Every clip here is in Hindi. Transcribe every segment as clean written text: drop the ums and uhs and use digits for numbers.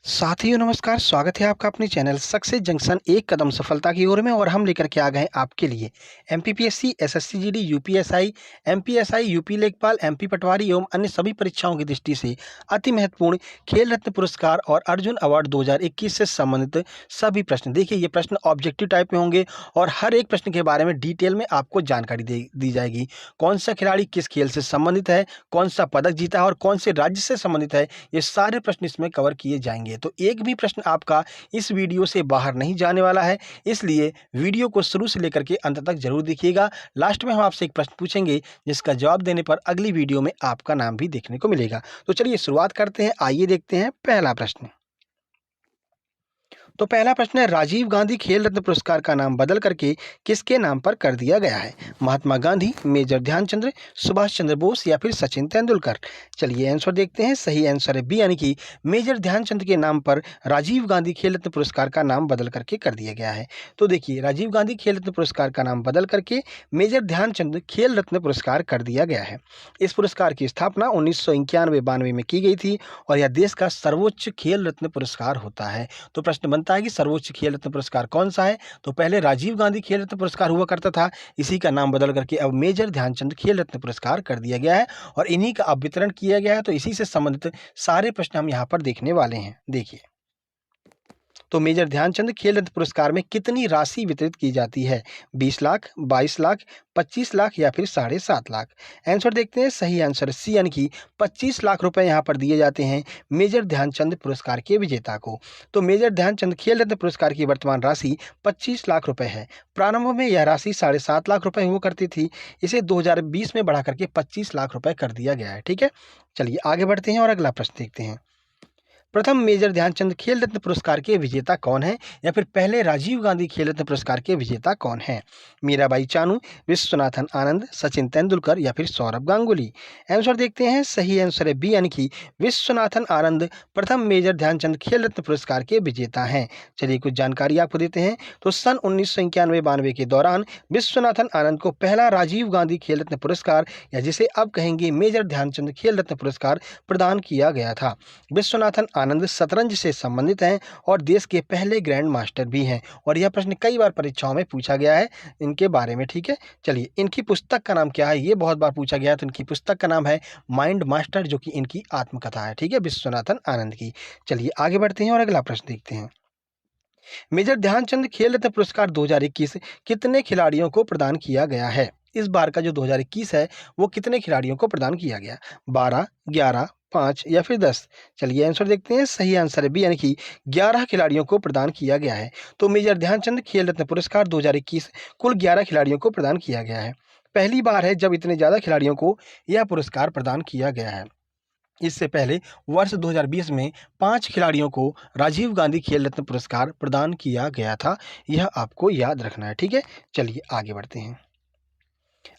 साथियों नमस्कार, स्वागत है आपका अपने चैनल सक्सेस जंक्शन एक कदम सफलता की ओर में। और हम लेकर के आ गए हैं आपके लिए MPPSC, SSC GD, UPSI, MPSI, UP लेखपाल, एमपी पटवारी एवं अन्य सभी परीक्षाओं की दृष्टि से अति महत्वपूर्ण खेल रत्न पुरस्कार और अर्जुन अवार्ड 2021 से संबंधित सभी प्रश्न। देखिए, ये प्रश्न ऑब्जेक्टिव टाइप में होंगे और हर एक प्रश्न के बारे में डिटेल में आपको जानकारी दी जाएगी। कौन सा खिलाड़ी किस खेल से संबंधित है, कौन सा पदक जीता है और कौन से राज्य से संबंधित है, ये सारे प्रश्न इसमें कवर किए जाएंगे। तो एक भी प्रश्न आपका इस वीडियो से बाहर नहीं जाने वाला है, इसलिए वीडियो को शुरू से लेकर के अंत तक जरूर देखिएगा। लास्ट में हम आपसे एक प्रश्न पूछेंगे जिसका जवाब देने पर अगली वीडियो में आपका नाम भी देखने को मिलेगा। तो चलिए शुरुआत करते हैं। आइए देखते हैं पहला प्रश्न। तो पहला प्रश्न है, राजीव गांधी खेल रत्न पुरस्कार का नाम बदल करके किसके नाम पर कर दिया गया है? महात्मा गांधी, मेजर ध्यानचंद्र, सुभाष चंद्र बोस या फिर सचिन तेंदुलकर? चलिए आंसर देखते हैं। सही आंसर है बी, यानी कि मेजर ध्यानचंद के नाम पर राजीव गांधी खेल रत्न पुरस्कार का नाम बदल करके कर दिया गया है। तो देखिए, राजीव गांधी खेल रत्न पुरस्कार का नाम बदल करके मेजर ध्यानचंद खेल रत्न पुरस्कार कर दिया गया है। इस पुरस्कार की स्थापना 1991-92 में की गई थी और यह देश का सर्वोच्च खेल रत्न पुरस्कार होता है। तो प्रश्न बनता है कि सर्वोच्च खेल रत्न पुरस्कार कौन सा है? तो पहले राजीव गांधी खेल रत्न पुरस्कार हुआ करता था, इसी का नाम बदल करके अब मेजर ध्यानचंद खेल रत्न पुरस्कार कर दिया गया है और इन्हीं का अब वितरण किया गया है। तो इसी से संबंधित सारे प्रश्न हम यहाँ पर देखने वाले हैं। देखिए, तो मेजर ध्यानचंद खेल रत्न पुरस्कार में कितनी राशि वितरित की जाती है? 20 लाख, 22 लाख, 25 लाख या फिर 7.5 लाख? आंसर देखते हैं। सही आंसर सी, यानी कि 25 लाख रुपए यहाँ पर दिए जाते हैं मेजर ध्यानचंद पुरस्कार के विजेता को। तो मेजर ध्यानचंद खेल रत्न पुरस्कार की वर्तमान राशि 25 लाख रुपए है। प्रारंभ में यह राशि 7.5 लाख रुपए हुआ करती थी, इसे 2020 में बढ़ा करके 25 लाख रुपए कर दिया गया है। ठीक है, चलिए आगे बढ़ते हैं और अगला प्रश्न देखते हैं। प्रथम मेजर ध्यानचंद खेल रत्न पुरस्कार के विजेता कौन है, या फिर पहले राजीव गांधी खेल रत्न पुरस्कार के विजेता कौन है? मीराबाई चानू, विश्वनाथन आनंद, सचिन तेंदुलकर या फिर सौरभ गांगुली? आंसर देखते हैं। सही आंसर है बी, यानी कि विश्वनाथन आनंद प्रथम मेजर ध्यानचंद खेल रत्न पुरस्कार के विजेता हैं। चलिए कुछ जानकारी आपको देते हैं। तो सन 1991-92 के दौरान विश्वनाथन आनंद को पहला राजीव गांधी खेल रत्न पुरस्कार, या जिसे अब कहेंगे मेजर ध्यानचंद खेल रत्न पुरस्कार, प्रदान किया गया था। विश्वनाथन आनंद शतरंज से संबंधित हैं और देश के पहले ग्रैंड मास्टर भी हैं और यह प्रश्न कई बार परीक्षाओं में पूछा गया है इनके बारे में। ठीक है, चलिए इनकी पुस्तक का नाम क्या है, ये बहुत बार पूछा गया है। तो इनकी पुस्तक का नाम है माइंड मास्टर, जो कि इनकी आत्मकथा है। ठीक है, विश्वनाथन आनंद की। चलिए आगे बढ़ते हैं और अगला प्रश्न देखते हैं। मेजर ध्यानचंद खेल रत्न पुरस्कार 2021 कितने खिलाड़ियों को प्रदान किया गया है? इस बार का जो 2021 है वो कितने खिलाड़ियों को प्रदान किया गया? 12, 11, 5 या फिर 10? चलिए आंसर देखते हैं। सही आंसर है बी, यानी कि 11 खिलाड़ियों को प्रदान किया गया है। तो मेजर ध्यानचंद खेल रत्न पुरस्कार 2021 कुल 11 खिलाड़ियों को प्रदान किया गया है। पहली बार है जब इतने ज़्यादा खिलाड़ियों को यह पुरस्कार प्रदान किया गया है। इससे पहले वर्ष 2020 में 5 खिलाड़ियों को राजीव गांधी खेल रत्न पुरस्कार प्रदान किया गया था। यह आपको याद रखना है। ठीक है, चलिए आगे बढ़ते हैं।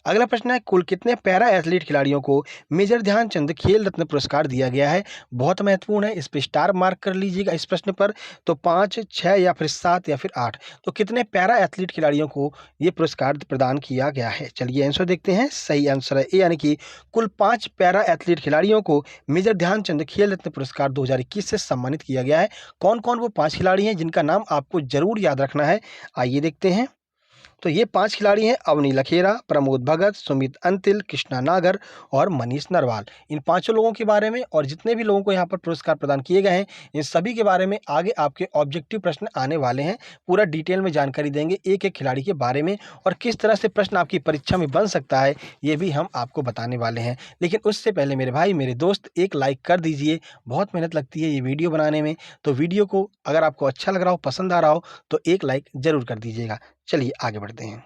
अगला प्रश्न है, कुल कितने पैरा एथलीट खिलाड़ियों को मेजर ध्यानचंद खेल रत्न पुरस्कार दिया गया है? बहुत महत्वपूर्ण है, इस पे स्टार मार्क कर लीजिएगा इस प्रश्न पर। तो 5, 6 या फिर 7 या फिर 8? तो कितने पैरा एथलीट खिलाड़ियों को ये पुरस्कार प्रदान किया गया है? चलिए आंसर देखते हैं। सही आंसर है ए, यानी कि कुल 5 पैरा एथलीट खिलाड़ियों को मेजर ध्यानचंद खेल रत्न पुरस्कार 2021 से सम्मानित किया गया है। कौन कौन वो 5 खिलाड़ी हैं जिनका नाम आपको जरूर याद रखना है? आइए देखते हैं। तो ये 5 खिलाड़ी हैं: अवनी लखेरा, प्रमोद भगत, सुमित अंतिल, कृष्णा नागर और मनीष नरवाल। इन पांचों लोगों के बारे में और जितने भी लोगों को यहाँ पर पुरस्कार प्रदान किए गए हैं, इन सभी के बारे में आगे आपके ऑब्जेक्टिव प्रश्न आने वाले हैं। पूरा डिटेल में जानकारी देंगे एक एक खिलाड़ी के बारे में, और किस तरह से प्रश्न आपकी परीक्षा में बन सकता है ये भी हम आपको बताने वाले हैं। लेकिन उससे पहले मेरे भाई, मेरे दोस्त, एक लाइक कर दीजिए। बहुत मेहनत लगती है ये वीडियो बनाने में, तो वीडियो को अगर आपको अच्छा लग रहा हो, पसंद आ रहा हो, तो एक लाइक जरूर कर दीजिएगा। चलिए आगे बढ़ते हैं।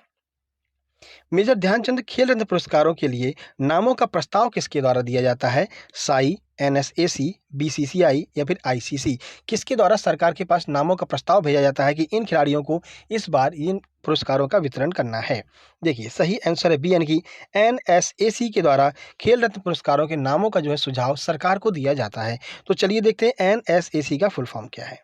मेजर ध्यानचंद खेल रत्न पुरस्कारों के लिए नामों का प्रस्ताव किसके द्वारा दिया जाता है? साई, एनएसएसी, बीसीसीआई या फिर आईसीसी? किसके द्वारा सरकार के पास नामों का प्रस्ताव भेजा जाता है कि इन खिलाड़ियों को इस बार इन पुरस्कारों का वितरण करना है? देखिए, सही आंसर है बी, यानी कि एनएसएसी के द्वारा खेल रत्न पुरस्कारों के नामों का जो है सुझाव सरकार को दिया जाता है। तो चलिए देखते हैं एनएसएसी का फुल फॉर्म क्या है।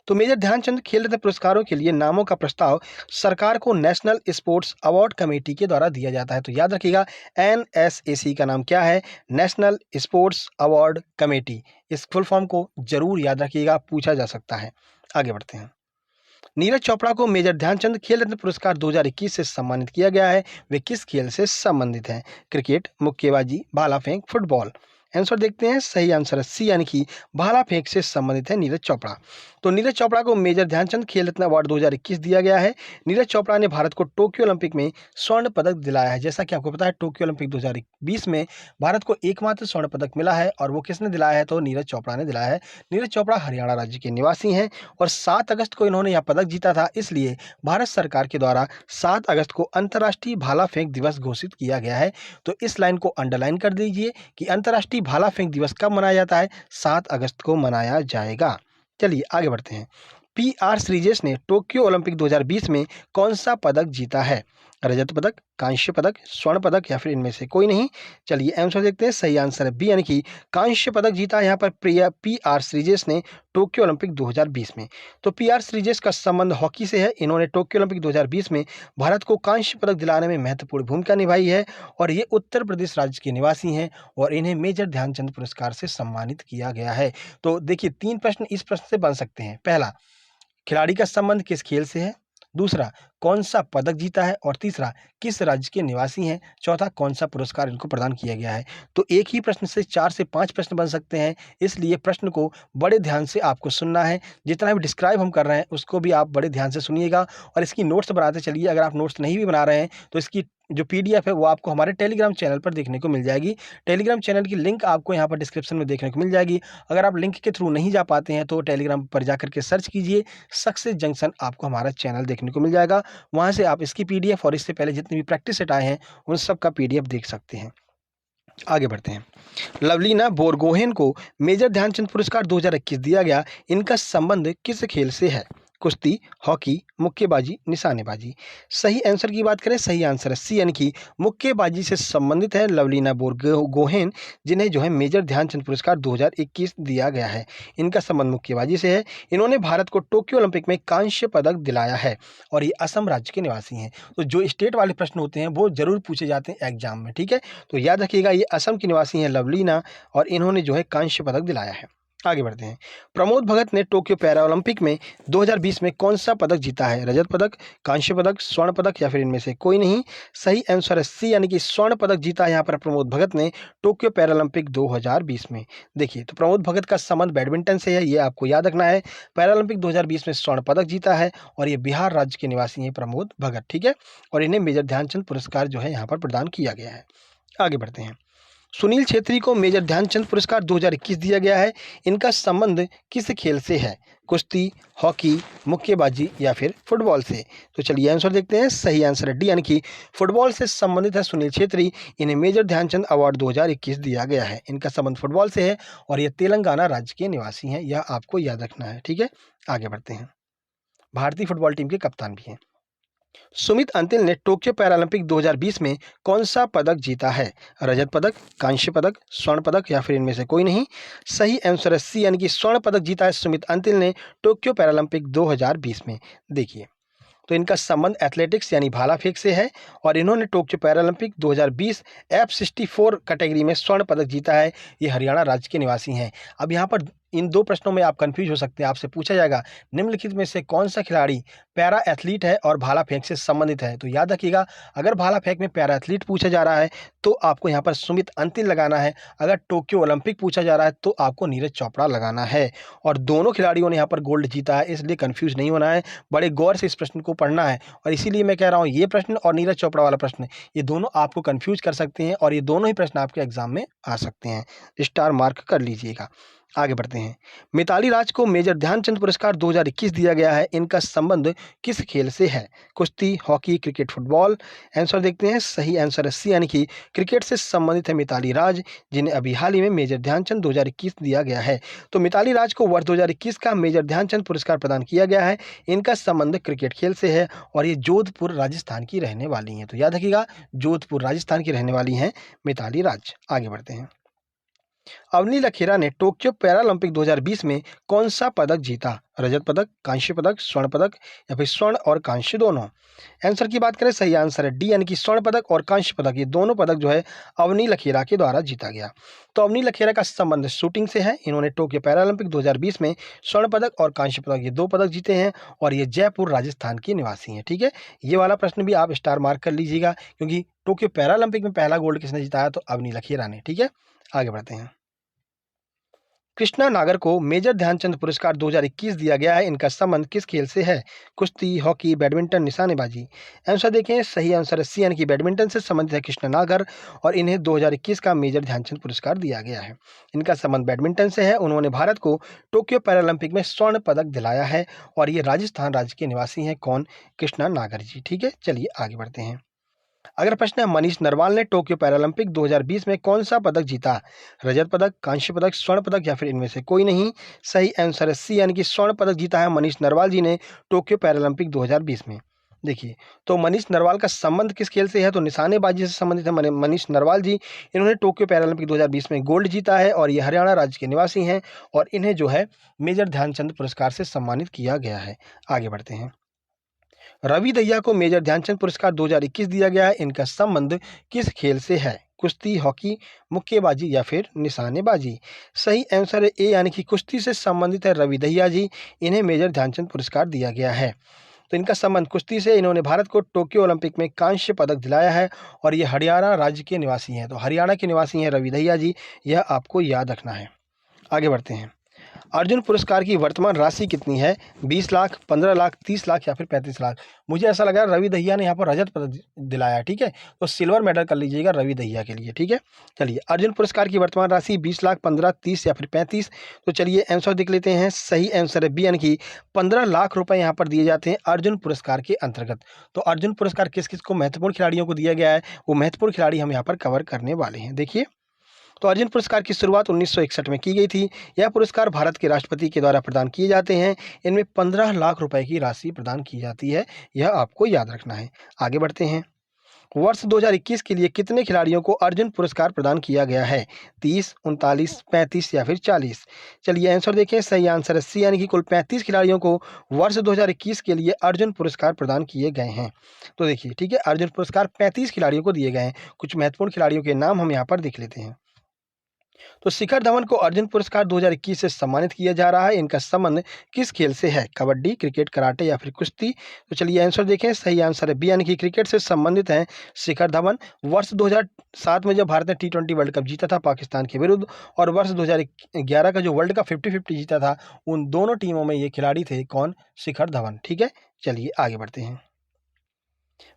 तो मेजर ध्यानचंद खेल रत्न पुरस्कारों के लिए नामों का प्रस्ताव सरकार को नेशनल स्पोर्ट्स अवार्ड कमेटी के द्वारा दिया जाता है। तो याद रखिएगा NSAC का नाम क्या है, नेशनल स्पोर्ट्स अवार्ड कमेटी। इस फुल फॉर्म को जरूर याद रखिएगा, पूछा जा सकता है। आगे बढ़ते हैं। नीरज चोपड़ा को मेजर ध्यानचंद खेल रत्न पुरस्कार 2021 से सम्मानित किया गया है। वे किस खेल से संबंधित हैं? क्रिकेट, मुक्केबाजी, भाला फेंक, फुटबॉल। आंसर देखते हैं। सही आंसर है सी, यानी कि भाला फेंक से संबंधित है नीरज चोपड़ा। तो नीरज चोपड़ा को मेजर ध्यानचंद खेल रत्न अवार्ड 2021 दिया गया है। नीरज चोपड़ा ने भारत को टोक्यो ओलंपिक में स्वर्ण पदक दिलाया है। जैसा कि आपको पता है, टोक्यो ओलंपिक 2020 में भारत को एकमात्र स्वर्ण पदक मिला है, और वो किसने दिलाया है? तो नीरज चोपड़ा ने दिलाया है। नीरज चोपड़ा हरियाणा राज्य के निवासी हैं और 7 अगस्त को इन्होंने यह पदक जीता था। इसलिए भारत सरकार के द्वारा 7 अगस्त को अंतर्राष्ट्रीय भाला फेंक दिवस घोषित किया गया है। तो इस लाइन को अंडरलाइन कर दीजिए कि अंतर्राष्ट्रीय भाला फेंक दिवस कब मनाया जाता है? 7 अगस्त को मनाया जाएगा। चलिए आगे बढ़ते हैं। PR श्रीजेश ने टोक्यो ओलंपिक 2020 में कौन सा पदक जीता है? रजत पदक, कांस्य पदक, स्वर्ण पदक या फिर इनमें से कोई नहीं। चलिए आंसर देखते हैं। सही आंसर है बी, यानी कि कांस्य पदक जीता यहाँ पर PR श्रीजेश ने टोक्यो ओलंपिक 2020 में। तो PR श्रीजेश का संबंध हॉकी से है। इन्होंने टोक्यो ओलंपिक 2020 में भारत को कांस्य पदक दिलाने में महत्वपूर्ण भूमिका निभाई है, और ये उत्तर प्रदेश राज्य के निवासी हैं, और इन्हें मेजर ध्यानचंद पुरस्कार से सम्मानित किया गया है। तो देखिए 3 प्रश्न इस प्रश्न से बन सकते हैं। पहला, खिलाड़ी का संबंध किस खेल से है? दूसरा, कौन सा पदक जीता है? और तीसरा, किस राज्य के निवासी हैं? चौथा, कौन सा पुरस्कार इनको प्रदान किया गया है? तो एक ही प्रश्न से 4 से 5 प्रश्न बन सकते हैं, इसलिए प्रश्न को बड़े ध्यान से आपको सुनना है। जितना भी डिस्क्राइब हम कर रहे हैं उसको भी आप बड़े ध्यान से सुनिएगा, और इसकी नोट्स बनाते चलिए। अगर आप नोट्स नहीं भी बना रहे हैं तो इसकी जो PDF है वो आपको हमारे टेलीग्राम चैनल पर देखने को मिल जाएगी। टेलीग्राम चैनल की लिंक आपको यहाँ पर डिस्क्रिप्शन में देखने को मिल जाएगी। अगर आप लिंक के थ्रू नहीं जा पाते हैं तो टेलीग्राम पर जाकर के सर्च कीजिए सक्सेस जंक्शन, आपको हमारा चैनल देखने को मिल जाएगा। वहाँ से आप इसकी PDF और इससे पहले जितने भी प्रैक्टिस सेट आए हैं उन सब का PDF देख सकते हैं। आगे बढ़ते हैं। लवलीना बोरगोहेन को मेजर ध्यानचंद पुरस्कार 2021 दिया गया। इनका संबंध किस खेल से है? कुश्ती, हॉकी, मुक्केबाजी, निशानेबाजी। सही आंसर की बात करें, सही आंसर है सी, यानी कि मुक्केबाजी से संबंधित है लवलीना बोरगोहेन, जिन्हें जो है मेजर ध्यानचंद पुरस्कार 2021 दिया गया है। इनका संबंध मुक्केबाजी से है। इन्होंने भारत को टोक्यो ओलंपिक में कांस्य पदक दिलाया है, और ये असम राज्य के निवासी हैं। तो जो स्टेट वाले प्रश्न होते हैं वो जरूर पूछे जाते हैं एग्जाम में, ठीक है। तो याद रखिएगा, ये असम के निवासी हैं लवलीना, और इन्होंने जो है कांस्य पदक दिलाया है। आगे बढ़ते हैं। प्रमोद भगत ने टोक्यो पैरा ओलंपिक में 2020 में कौन सा पदक जीता है? रजत पदक, कांस्य पदक, स्वर्ण पदक या फिर इनमें से कोई नहीं। सही आंसर है सी, यानी कि स्वर्ण पदक जीता है यहाँ पर प्रमोद भगत ने टोक्यो पैरा ओलंपिक 2020 में। देखिए, तो प्रमोद भगत का संबंध बैडमिंटन से है, ये आपको याद रखना है। पैरा ओलंपिक 2020 में स्वर्ण पदक जीता है, और ये बिहार राज्य के निवासी हैं प्रमोद भगत, ठीक है। और इन्हें मेजर ध्यानचंद पुरस्कार जो है यहाँ पर प्रदान किया गया है। आगे बढ़ते हैं। सुनील छेत्री को मेजर ध्यानचंद पुरस्कार 2021 दिया गया है। इनका संबंध किस खेल से है? कुश्ती, हॉकी, मुक्केबाजी या फिर फुटबॉल से। तो चलिए आंसर देखते हैं। सही आंसर है डी, यानी कि फुटबॉल से संबंधित है सुनील छेत्री। इन्हें मेजर ध्यानचंद अवार्ड 2021 दिया गया है। इनका संबंध फुटबॉल से है, और ये तेलंगाना राज्य के निवासी हैं, यह आपको याद रखना है, ठीक है। आगे बढ़ते हैं। भारतीय फुटबॉल टीम के कप्तान भी हैं। सुमित अंतिल ने टोक्यो पैरालंपिक 2020 में कौन सा पदक जीता है? रजत पदक, कांस्य पदक, स्वर्ण पदक या फिर इनमें से कोई नहीं। सही आंसर है सी, यानी कि स्वर्ण पदक जीता है सुमित अंतिल ने टोक्यो पैरालंपिक 2020 में। देखिए, तो इनका संबंध एथलेटिक्स यानी भाला फेंक से है, और इन्होंने टोक्यो पैरालंपिक 2020 F64 कैटेगरी में स्वर्ण पदक जीता है। ये हरियाणा राज्य के निवासी हैं। अब यहाँ पर इन 2 प्रश्नों में आप कंफ्यूज हो सकते हैं। आपसे पूछा जाएगा निम्नलिखित में से कौन सा खिलाड़ी पैरा एथलीट है और भाला फेंक से संबंधित है? तो याद रखिएगा, अगर भाला फेंक में पैरा एथलीट पूछा जा रहा है तो आपको यहाँ पर सुमित अंतिल लगाना है। अगर टोक्यो ओलंपिक पूछा जा रहा है तो आपको नीरज चोपड़ा लगाना है। और दोनों खिलाड़ियों ने यहाँ पर गोल्ड जीता है, इसलिए कंफ्यूज नहीं होना है, बड़े गौर से इस प्रश्न को पढ़ना है। और इसीलिए मैं कह रहा हूँ, ये प्रश्न और नीरज चोपड़ा वाला प्रश्न, ये दोनों आपको कंफ्यूज कर सकते हैं, और ये दोनों ही प्रश्न आपके एग्जाम में आ सकते हैं। स्टार मार्क कर लीजिएगा। आगे बढ़ते हैं। मिताली राज को मेजर ध्यानचंद पुरस्कार 2021 दिया गया है। इनका संबंध किस खेल से है? कुश्ती, हॉकी, क्रिकेट, फुटबॉल। आंसर देखते हैं। सही आंसर है सी, यानी कि क्रिकेट से संबंधित है मिताली राज, जिन्हें अभी हाल ही में मेजर ध्यानचंद 2021 दिया गया है। तो मिताली राज को वर्ष 2021 का मेजर ध्यानचंद पुरस्कार प्रदान किया गया है। इनका संबंध क्रिकेट खेल से है, और ये जोधपुर राजस्थान की रहने वाली हैं। तो याद रखिएगा, जोधपुर राजस्थान की रहने वाली हैं मिताली राज। आगे बढ़ते हैं। अवनी लखेरा ने टोक्यो पैरालंपिक 2020 में कौन सा पदक जीता? रजत पदक, कांस्य पदक, स्वर्ण पदक या फिर स्वर्ण और कांस्य दोनों? आंसर की बात करें, सही आंसर है डी, यानी कि स्वर्ण पदक और कांस्य पदक, ये दोनों पदक जो है अवनी लखेरा के द्वारा जीता गया। तो अवनी लखेरा का संबंध शूटिंग से है। इन्होंने टोक्यो पैरालंपिक 2020 में स्वर्ण पदक और कांस्य पदक, ये 2 पदक जीते हैं और ये जयपुर राजस्थान की निवासी हैं। ठीक है, ये वाला प्रश्न भी आप स्टार मार्क कर लीजिएगा, क्योंकि टोक्यो पैरालंपिक में पहला गोल्ड किसने जिताया? तो अवनी लखेरा ने। ठीक है, आगे बढ़ते हैं। कृष्णा नागर को मेजर ध्यानचंद पुरस्कार 2021 दिया गया है। इनका संबंध किस खेल से है? कुश्ती, हॉकी, बैडमिंटन, निशानेबाजी? आंसर देखें, सही आंसर है सी, यानी कि बैडमिंटन से संबंधित है कृष्णा नागर और इन्हें 2021 का मेजर ध्यानचंद पुरस्कार दिया गया है। इनका संबंध बैडमिंटन से है। उन्होंने भारत को टोक्यो पैरालंपिक में स्वर्ण पदक दिलाया है और ये राजस्थान राज्य के निवासी हैं। कौन? कृष्णा नागर जी। ठीक है, चलिए आगे बढ़ते हैं। अगला प्रश्न है, मनीष नरवाल ने टोक्यो पैरालंपिक 2020 में कौन सा पदक जीता? रजत पदक, कांस्य पदक, स्वर्ण पदक या फिर इनमें से कोई नहीं? सही आंसर है सी, यानी कि स्वर्ण पदक जीता है मनीष नरवाल जी ने टोक्यो पैरालंपिक 2020 में। देखिए, तो मनीष नरवाल का संबंध किस खेल से है? तो निशानेबाजी से संबंधित है मनीष नरवाल जी। इन्होंने टोक्यो पैरालंपिक 2020 में गोल्ड जीता है और ये हरियाणा राज्य के निवासी हैं और इन्हें जो है मेजर ध्यानचंद पुरस्कार से सम्मानित किया गया है। आगे बढ़ते हैं। रवि दहिया को मेजर ध्यानचंद पुरस्कार 2021 दिया गया है। इनका संबंध किस खेल से है? कुश्ती, हॉकी, मुक्केबाजी या फिर निशानेबाजी? सही आंसर है ए, यानी कि कुश्ती से संबंधित है रवि दहिया जी। इन्हें मेजर ध्यानचंद पुरस्कार दिया गया है। तो इनका संबंध कुश्ती से, इन्होंने भारत को टोक्यो ओलंपिक में कांस्य पदक दिलाया है और ये हरियाणा राज्य के निवासी हैं। तो हरियाणा के निवासी हैं रवि दहिया जी, यह आपको याद रखना है। आगे बढ़ते हैं। अर्जुन पुरस्कार की वर्तमान राशि कितनी है? 20 लाख, 15 लाख, 30 लाख या फिर 35 लाख? मुझे ऐसा लग रहा है रवि दहिया ने यहाँ पर रजत पदक दिलाया है। ठीक है, तो सिल्वर मेडल कर लीजिएगा रवि दहिया के लिए। ठीक है, चलिए, अर्जुन पुरस्कार की वर्तमान राशि 20 लाख, 15, 30 या फिर 35? तो चलिए आंसर देख लेते हैं। सही आंसर है बी, यानी कि 15 लाख रुपए यहाँ पर दिए जाते हैं अर्जुन पुरस्कार के अंतर्गत। तो अर्जुन पुरस्कार किस किस को, महत्वपूर्ण खिलाड़ियों को दिया गया है, वो महत्वपूर्ण खिलाड़ी हम यहाँ पर कवर करने वाले हैं। देखिए, तो अर्जुन पुरस्कार की शुरुआत 1961 में की गई थी। यह पुरस्कार भारत के राष्ट्रपति के द्वारा प्रदान किए जाते हैं। इनमें 15 लाख रुपए की राशि प्रदान की जाती है, यह आपको याद रखना है। आगे बढ़ते हैं। वर्ष 2021 के लिए कितने खिलाड़ियों को अर्जुन पुरस्कार प्रदान किया गया है? 30, 39, 35 या फिर 40? चलिए आंसर देखें। सही आंसर है सी, यानी कि कुल 35 खिलाड़ियों को वर्ष 2021 के लिए अर्जुन पुरस्कार प्रदान किए गए हैं। तो देखिए, ठीक है, अर्जुन पुरस्कार 35 खिलाड़ियों को दिए गए हैं। कुछ महत्वपूर्ण खिलाड़ियों के नाम हम यहाँ पर देख लेते हैं। तो शिखर धवन को अर्जुन पुरस्कार 2021 से सम्मानित किया जा रहा है। इनका संबंध किस खेल से है? कबड्डी, क्रिकेट, कराटे या फिर कुश्ती? तो चलिए आंसर देखें। सही आंसर है बी, यानी कि क्रिकेट से संबंधित हैं शिखर धवन। वर्ष 2007 में जब भारत ने T20 वर्ल्ड कप जीता था पाकिस्तान के विरुद्ध, और वर्ष 2011 का जो वर्ल्ड कप 50-50 जीता था, उन दोनों टीमों में ये खिलाड़ी थे। कौन? शिखर धवन। ठीक है, चलिए आगे बढ़ते हैं।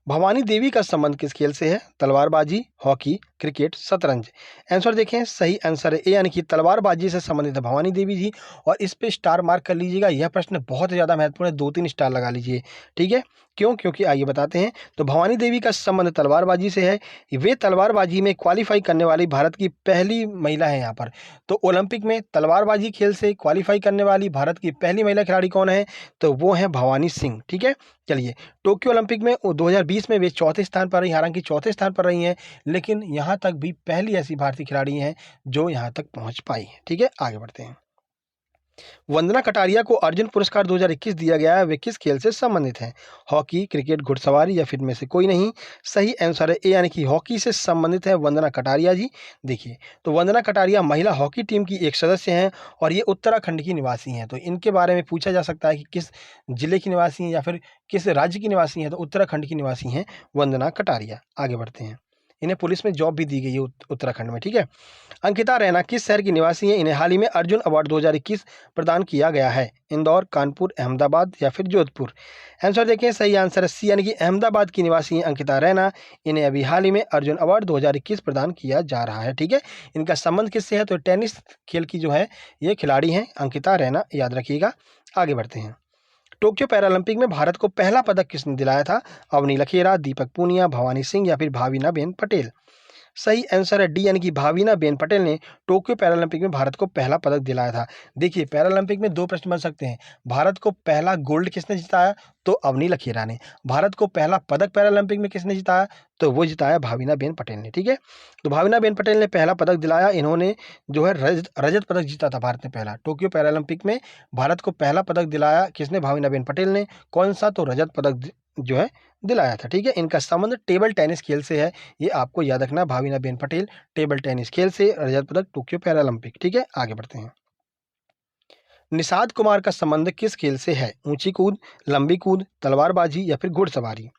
भवानी देवी का संबंध किस खेल से है? तलवारबाजी, हॉकी, क्रिकेट, शतरंज? आंसर देखें। सही आंसर है ए, यानी कि तलवारबाजी से संबंधित है भवानी देवी जी, और इस पे स्टार मार्क कर लीजिएगा। यह प्रश्न बहुत ज़्यादा महत्वपूर्ण है, 2-3 स्टार लगा लीजिए। ठीक है, क्यों? क्योंकि आइए बताते हैं। तो भवानी देवी का संबंध तलवारबाजी से है। वे तलवारबाजी में क्वालिफाई करने वाली भारत की पहली महिला है यहाँ पर। तो ओलंपिक में तलवारबाजी खेल से क्वालिफाई करने वाली भारत की पहली महिला खिलाड़ी कौन है? तो वो है भवानी सिंह। ठीक है, चलिए, टोक्यो ओलंपिक में 2020 में वे चौथे स्थान पर रही, हालांकि चौथे स्थान पर रही हैं, लेकिन यहाँ तक भी पहली ऐसी भारतीय खिलाड़ी हैं जो यहाँ तक पहुँच पाई है। ठीक है, आगे बढ़ते हैं। वंदना कटारिया को अर्जुन पुरस्कार 2021 दिया गया है। वे किस खेल से संबंधित हैं? हॉकी, क्रिकेट, घुड़सवारी या फिर में से कोई नहीं? सही आंसर है ए, यानी कि हॉकी से संबंधित है वंदना कटारिया जी। देखिए, तो वंदना कटारिया महिला हॉकी टीम की एक सदस्य हैं और ये उत्तराखंड की निवासी हैं। तो इनके बारे में पूछा जा सकता है कि किस जिले की निवासी हैं या फिर किस राज्य की निवासी हैं? तो उत्तराखंड की निवासी हैं वंदना कटारिया। आगे बढ़ते हैं। इन्हें पुलिस में जॉब भी दी गई है उत्तराखंड में। ठीक है, अंकिता रैना किस शहर की निवासी हैं? इन्हें हाल ही में अर्जुन अवार्ड 2021 प्रदान किया गया है। इंदौर, कानपुर, अहमदाबाद या फिर जोधपुर? आंसर देखें। सही आंसर है सी, यानी कि अहमदाबाद की निवासी हैं अंकिता रैना। इन्हें अभी हाल ही में अर्जुन अवार्ड 2021 प्रदान किया जा रहा है। ठीक है, इनका संबंध किससे है? तो टेनिस खेल की जो है ये खिलाड़ी हैं अंकिता रैना, याद रखिएगा। आगे बढ़ते हैं। टोक्यो पैरालंपिक में भारत को पहला पदक किसने दिलाया था? अवनी लखेरा, दीपक पूनिया, भवानी सिंह या फिर भाविना बेन पटेल? सही आंसर है डी यानी कि भावीना-बेन पटेल ने टोक्यो पैरालंपिक में भारत को पहला पदक दिलाया था। देखिए पैरालंपिक में 2 प्रश्न बन सकते हैं। भारत को पहला गोल्ड किसने जिताया? तो अवनी लखेरा ने। भारत को पहला पदक पैरालंपिक में किसने जिताया? तो वो जिताया भावीना-बेन पटेल ने, ठीक है? तो भावीना-बेन पटेल ने पहला पदक दिलाया। इन्होंने जो है रजत पदक जीता था भारत ने पहला। टोक्यो पैरालंपिक में भारत को पहला पदक दिलाया किसने? भावीना-बेन पटेल ने। कौन-सा? तो रजत पदक जो है दिलाया था, ठीक है? इनका संबंध टेबल टेनिस खेल से है। ये आपको याद रखना, भावीना-बेन पटेल टेबल टेनिस खेल से रजत पदक टोक्यो पैरालंपिक, ठीक है? आगे बढ़ते हैं। निषाद कुमार का संबंध किस खेल से है? ऊंची कूद, लंबी कूद, तलवारबाजी या फिर घुड़सवारी?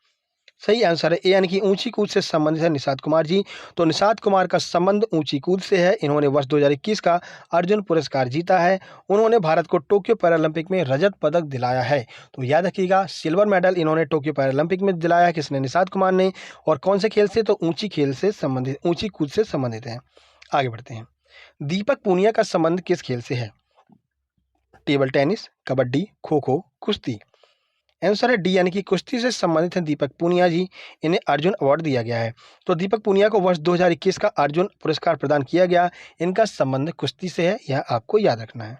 सही आंसर है ए यानी कि ऊंची कूद से संबंधित है निषाद कुमार जी। तो निषाद कुमार का संबंध ऊंची कूद से है। इन्होंने वर्ष 2021 का अर्जुन पुरस्कार जीता है। उन्होंने भारत को टोक्यो पैरालंपिक में रजत पदक दिलाया है। तो याद रखिएगा, सिल्वर मेडल इन्होंने टोक्यो पैरालंपिक में दिलाया है किसने? निषाद कुमार ने। और कौन से खेल से? तो ऊंची खेल से संबंधित, ऊंची कूद से संबंधित है। आगे बढ़ते हैं। दीपक पूनिया का संबंध किस खेल से है? टेबल टेनिस, कबड्डी, खो खो, कुश्ती? आंसर है डी यानी कि कुश्ती से संबंधित हैं दीपक पूनिया जी। इन्हें अर्जुन अवार्ड दिया गया है। तो दीपक पूनिया को वर्ष 2021 का अर्जुन पुरस्कार प्रदान किया गया। इनका संबंध कुश्ती से है, यह आपको याद रखना है।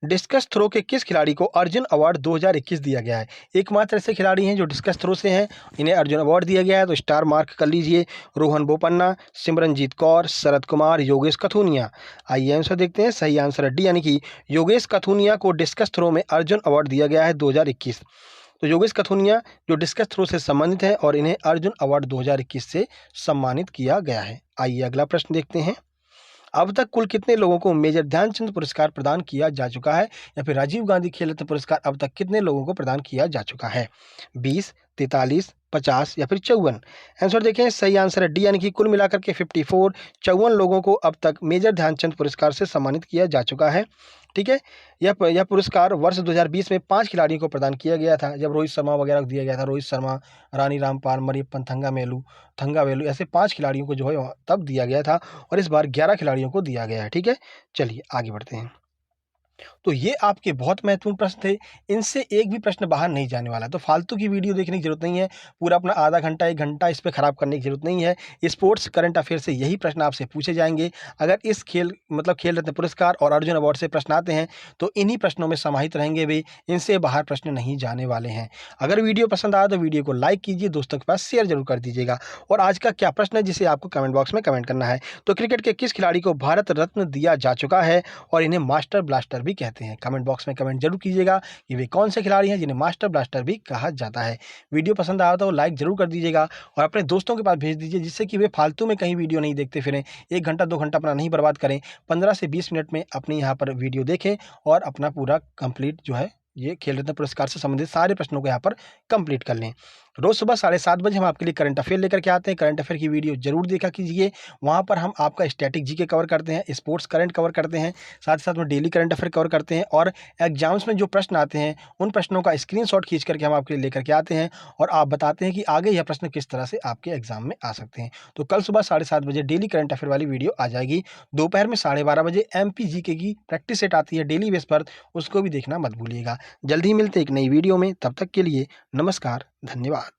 डिस्कस थ्रो के किस खिलाड़ी को अर्जुन अवार्ड 2021 दिया गया है? एकमात्र ऐसे खिलाड़ी हैं जो डिस्कस थ्रो से हैं, इन्हें अर्जुन अवार्ड दिया गया है। तो स्टार मार्क कर लीजिए। रोहन बोपन्ना, सिमरनजीत कौर, शरद कुमार, योगेश कथुनिया। आइए आंसर देखते हैं। सही आंसर है डी यानी कि योगेश कथुनिया को डिस्कस थ्रो में अर्जुन अवार्ड दिया गया है 2021। तो योगेश कथुनिया जो डिस्कस थ्रो से संबंधित है और इन्हें अर्जुन अवार्ड 2021 से सम्मानित किया गया है। आइए अगला प्रश्न देखते हैं। अब तक कुल कितने लोगों को मेजर ध्यानचंद पुरस्कार प्रदान किया जा चुका है? या फिर राजीव गांधी खेल रत्न पुरस्कार अब तक कितने लोगों को प्रदान किया जा चुका है? 20, 43, 50 या फिर 54? आंसर देखें। सही आंसर है डी यानी कि कुल मिलाकर के 54, 54 लोगों को अब तक मेजर ध्यानचंद पुरस्कार से सम्मानित किया जा चुका है, ठीक है? यह पुरस्कार वर्ष 2020 में 5 खिलाड़ियों को प्रदान किया गया था, जब रोहित शर्मा वगैरह को दिया गया था। रोहित शर्मा, रानी रामपाल, मरियप्पन थंगावेलु ऐसे 5 खिलाड़ियों को जो है तब दिया गया था। और इस बार 11 खिलाड़ियों को दिया गया है, ठीक है? चलिए आगे बढ़ते हैं। तो ये आपके बहुत महत्वपूर्ण प्रश्न थे। इनसे एक भी प्रश्न बाहर नहीं जाने वाला। तो फालतू की वीडियो देखने की जरूरत नहीं है। पूरा अपना आधा घंटा 1 घंटा इस पे खराब करने की जरूरत नहीं है। स्पोर्ट्स करंट अफेयर से यही प्रश्न आपसे पूछे जाएंगे। अगर इस खेल रत्न पुरस्कार और अर्जुन अवार्ड से प्रश्न आते हैं तो इन्हीं प्रश्नों में समाहित रहेंगे भी। इनसे बाहर प्रश्न नहीं जाने वाले हैं। अगर वीडियो पसंद आया तो वीडियो को लाइक कीजिए, दोस्तों के पास शेयर जरूर कर दीजिएगा। और आज का क्या प्रश्न है जिसे आपको कमेंट बॉक्स में कमेंट करना है? तो क्रिकेट के किस खिलाड़ी को भारत रत्न दिया जा चुका है और इन्हें मास्टर ब्लास्टर भी कहते हैं? कमेंट बॉक्स में कमेंट जरूर कीजिएगा कि वे कौन से खिलाड़ी हैं जिन्हें मास्टर ब्लास्टर भी कहा जाता है। वीडियो पसंद आया तो लाइक जरूर कर दीजिएगा और अपने दोस्तों के पास भेज दीजिए, जिससे कि वे फालतू में कहीं वीडियो नहीं देखते फिरें। 1 घंटा 2 घंटा अपना नहीं बर्बाद करें। 15 से 20 मिनट में अपने यहाँ पर वीडियो देखें और अपना पूरा कंप्लीट जो है ये खेल रत्न पुरस्कार से संबंधित सारे प्रश्नों को यहाँ पर कंप्लीट कर लें। रोज सुबह 7:30 बजे हम आपके लिए करंट अफेयर लेकर के आते हैं। करंट अफेयर की वीडियो जरूर देखा कीजिए। वहाँ पर हम आपका स्टैटिक जीके कवर करते हैं, स्पोर्ट्स करंट कवर करते हैं, साथ ही साथ में डेली करंट अफेयर कवर करते हैं। और एग्जाम्स में जो प्रश्न आते हैं उन प्रश्नों का स्क्रीनशॉट खींच करके हम आपके लिए लेकर के आते हैं और आप बताते हैं कि आगे यह प्रश्न किस तरह से आपके एग्जाम में आ सकते हैं। तो कल सुबह 7:30 बजे डेली करंट अफेयर वाली वीडियो आ जाएगी। दोपहर में 12:30 बजे MP जीके की प्रैक्टिस सेट आती है डेली बेस पर, उसको भी देखना मत भूलिएगा। जल्द ही मिलते हैं एक नई वीडियो में। तब तक के लिए नमस्कार, धन्यवाद।